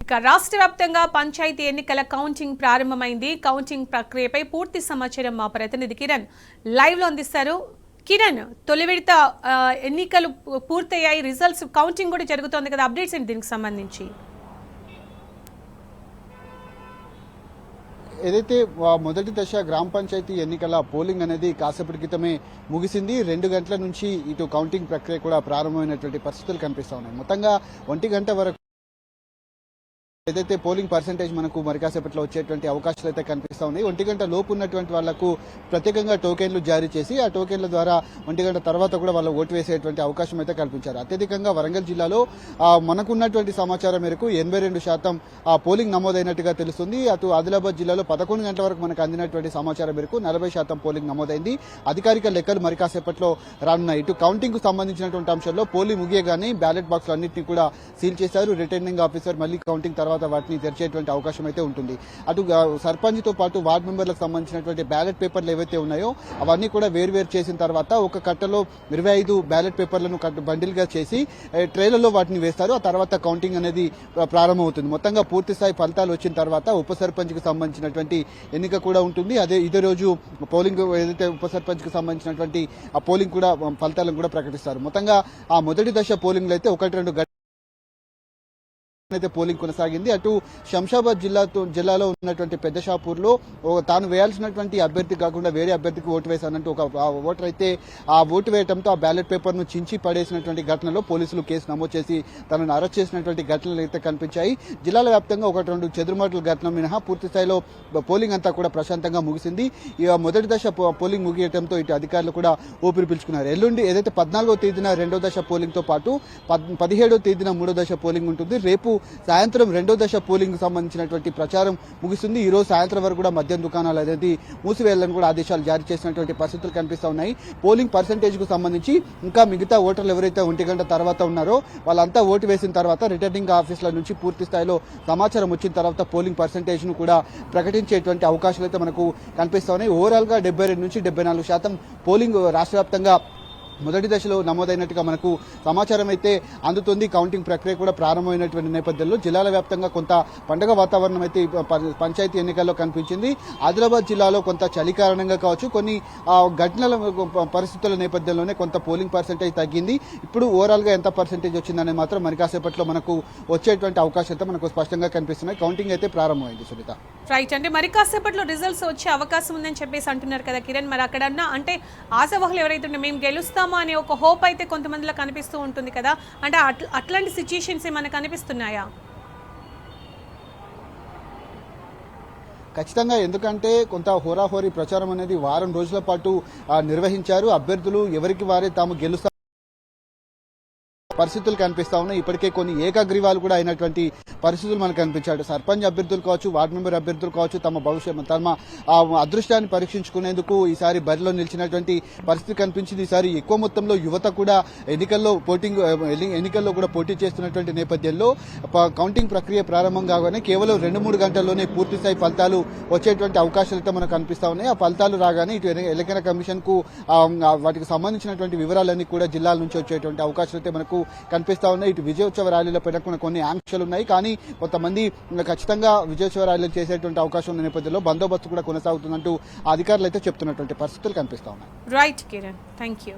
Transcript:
ఇక రాష్ట్ర వ్యాప్తంగా పంచాయతీ ఎన్నికల కౌంటింగ్ ప్రారంభమైంది. కౌంటింగ్ ప్రక్రియపై పూర్తి సమాచారం మా ప్రతినిధి కిరణ్ లైవ్ లో అందిస్తారు. కిరణ్, తొలి విడత ఎన్నికలు పూర్తయ్యాయి, రిజల్ట్స్ కౌంటింగ్ కూడా జరుగుతోంది కదా, అప్డేట్స్ ఏంటి దీనికి సంబంధించి? ఏదైతే మొదటి దశ గ్రామ పంచాయతీ ఎన్నికల పోలింగ్ అనేది కాసేపటి క్రితమే ముగిసింది. 2 గంటల నుంచి ఇటు కౌంటింగ్ ప్రక్రియ కూడా ప్రారంభమైనటువంటి పరిస్థితులు కనిపిస్తా ఉన్నాయి. మొత్తంగా 1 గంట వరకు ఏదైతే పోలింగ్ పర్సెంటేజ్ మనకు మరి కాసేపట్లో వచ్చేటువంటి అవకాశాలు అయితే కనిపిస్తా ఉన్నాయి. 1 గంట లోపు ఉన్నటువంటి వాళ్లకు ప్రత్యేకంగా టోకెన్లు జారీ చేసి ఆ టోకెన్ల ద్వారా 1 గంట తర్వాత కూడా వాళ్ళు ఓటు వేసేటువంటి అవకాశం అయితే కల్పించారు. అత్యధికంగా వరంగల్ జిల్లాలో మనకున్నటువంటి సమాచారం మేరకు 82% పోలింగ్ నమోదైనట్టుగా తెలుస్తుంది. అటు ఆదిలాబాద్ జిల్లాలో 11 గంటల వరకు మనకు అందినటువంటి సమాచారం మేరకు 40% పోలింగ్ నమోదైంది. అధికారిక లెక్కలు మరి కాసేపట్లో రానున్నాయి. ఇటు కౌంటింగ్ కు సంబంధించినటువంటి అంశాల్లో పోలింగ్ ముగియగానే బ్యాలెట్ బాక్స్ అన్నింటినీ కూడా సీల్ చేశారు. రిటర్నింగ్ ఆఫీసర్ మళ్ళీ కౌంటింగ్ తర్వాత వాటిని తెరిచేటువంటి అవకాశం అయితే ఉంటుంది. అటు సర్పంచ్ తో పాటు వార్డు మెంబర్లకు సంబంధించినటువంటి బ్యాలెట్ పేపర్లు ఏవైతే ఉన్నాయో అవన్నీ కూడా వేరువేరు చేసిన తర్వాత ఒక కట్టలో 25 బ్యాలెట్ పేపర్లను బండిల్ గా చేసి ట్రేలలో వాటిని వేస్తారు. ఆ తర్వాత కౌంటింగ్ అనేది ప్రారంభమవుతుంది. మొత్తంగా పూర్తి స్థాయి ఫలితాలు వచ్చిన తర్వాత ఉప సర్పంచ్ కి సంబంధించినటువంటి ఎన్నిక కూడా ఉంటుంది. ఇదే రోజు పోలింగ్ ఏదైతే ఉప సర్పంచ్ కి సంబంధించినటువంటి ఆ పోలింగ్ కూడా ఫలితాలను కూడా ప్రకటిస్తారు. మొత్తంగా ఆ మొదటి దశ పోలింగ్ లో అయితే 1-2 అయితే పోలింగ్ కొనసాగింది. అటు శంషాబాద్ జిల్లాలో ఉన్నటువంటి పెద్ద షాపూర్లో తాను వేయాల్సినటువంటి అభ్యర్థి కాకుండా వేరే అభ్యర్థికి ఓటు వేశానంటూ ఒక ఓటర్ అయితే ఆ ఓటు వేయడంతో ఆ బ్యాలెట్ పేపర్ ను చించి పడేసినటువంటి ఘటనలో పోలీసులు కేసు నమోదు చేసి తనను అరెస్ట్ చేసినటువంటి ఘటనలు అయితే కనిపించాయి. జిల్లాల వ్యాప్తంగా 1-2 చెదురుమదుల ఘటన మినహా పూర్తి స్థాయిలో పోలింగ్ అంతా కూడా ప్రశాంతంగా ముగిసింది. మొదటి దశ పోలింగ్ ముగియడంతో ఇటు అధికారులు కూడా ఊపిరి పీల్చుకున్నారు. ఎల్లుండి ఏదైతే 14వ తేదీన 2వ దశ పోలింగ్ తో పాటు 17వ తేదీన 3వ దశ పోలింగ్ ఉంటుంది. రేపు సాయంత్రం 2వ దశ పోలింగ్ సంబంధించినటువంటి ప్రచారం ముగిస్తుంది. ఈ రోజు సాయంత్రం వరకు కూడా మద్యం దుకాణాలు అనేది మూసివేయాలని కూడా ఆదేశాలు జారీ చేసినటువంటి పరిస్థితులు కనిపిస్తా ఉన్నాయి. పోలింగ్ పర్సెంటేజ్ కు సంబంధించి ఇంకా మిగతా ఓటర్లు ఎవరైతే 1 గంట తర్వాత ఉన్నారో వాళ్ళంతా ఓటు వేసిన తర్వాత రిటర్నింగ్ ఆఫీసుల నుంచి పూర్తి స్థాయిలో సమాచారం వచ్చిన తర్వాత పోలింగ్ పర్సెంటేజ్ ను కూడా ప్రకటించేటువంటి అవకాశాలు అయితే మనకు కనిపిస్తా ఉన్నాయి. ఓవరాల్ గా 72 నుంచి 74% పోలింగ్ రాష్ట్ర వ్యాప్తంగా మొదటి దశలో నమోదైనట్టుగా మనకు సమాచారం అయితే అందుతుంది. కౌంటింగ్ ప్రక్రియ కూడా ప్రారంభమైనటువంటి నేపథ్యంలో జిల్లాల వ్యాప్తంగా కొంత పండుగ వాతావరణం అయితే పంచాయతీ ఎన్నికల్లో కనిపించింది. ఆదిలాబాద్ జిల్లాలో కొంత చలి కారణంగా కావచ్చు, కొన్ని ఘటనల పరిస్థితుల నేపథ్యంలోనే కొంత పోలింగ్ పర్సెంటేజ్ తగ్గింది. ఇప్పుడు ఓవరాల్ గా ఎంత పర్సెంటేజ్ వచ్చిందనే మాత్రం మరి కాసేపట్లో మనకు వచ్చేటువంటి అవకాశాలు మనకు స్పష్టంగా కనిపిస్తున్నాయి. కౌంటింగ్ అయితే ప్రారంభమైంది. సునీత, రైట్. అంటే మరి కాసేపట్లో రిజల్ట్స్ వచ్చే అవకాశం ఉందని చెప్పేసి అంటున్నారు కదా కిరణ్, మరి అక్కడ అంటే ఆశావహులు ఎవరైతే మేము గెలుస్తాం అనే ఒక హోప్ అయితే కొంతమందిలో కనిపిస్తూ ఉంటుంది కదా, అంటే అట్లాంటి సిచ్యుయేషన్స్ ఏమైనా కనిపిస్తున్నాయా? ఖచ్చితంగా, ఎందుకంటే కొంత హోరాహోరీ ప్రచారం అనేది వారం రోజుల పాటు నిర్వహించారు. అభ్యర్థులు ఎవరికి వారే తాము గెలుస్తారు పరిస్థితులు కనిపిస్తా ఉన్నాయి. ఇప్పటికే కొన్ని ఏకగ్రీవాలు కూడా అయినటువంటి పరిస్థితులు మనకు కనిపించాడు. సర్పంచ్ అభ్యర్థులు కావచ్చు, వార్డు మెంబర్ అభ్యర్థులు కావచ్చు, తమ అదృష్టాన్ని పరీక్షించుకునేందుకు ఈసారి బరిలో నిలిచినటువంటి పరిస్థితి కనిపించింది. ఈసారి ఎక్కువ మొత్తంలో యువత కూడా ఎన్నికల్లో కూడా పోటీ చేస్తున్నటువంటి నేపథ్యంలో కౌంటింగ్ ప్రక్రియ ప్రారంభం కాగానే కేవలం 2-3 గంటల్లోనే పూర్తి స్థాయి ఫలితాలు వచ్చేటువంటి అవకాశాలు అయితే మనకు కనిపిస్తా ఉన్నాయి. ఆ ఫలితాలు రాగానే ఇటు ఎన్నికల కమిషన్ కు వాటికి సంబంధించినటువంటి వివరాలన్నీ కూడా జిల్లాల నుంచి వచ్చేటువంటి అవకాశాలు అయితే మనకు కనిపిస్తా ఉన్నాయి. ఇటు విజయోత్సవ ర్యాలీల పైన కొన్ని ఆంక్షలు ఉన్నాయి, కానీ కొంతమంది ఖచ్చితంగా విజయోత్సవ ర్యాలీలు చేసేటువంటి అవకాశం ఉన్న నేపథ్యంలో బందోబస్తు కూడా కొనసాగుతుందంటూ అధికారులు అయితే చెప్తున్నటువంటి పరిస్థితులు కనిపిస్తా ఉన్నాయి. Right Kiran, thank you.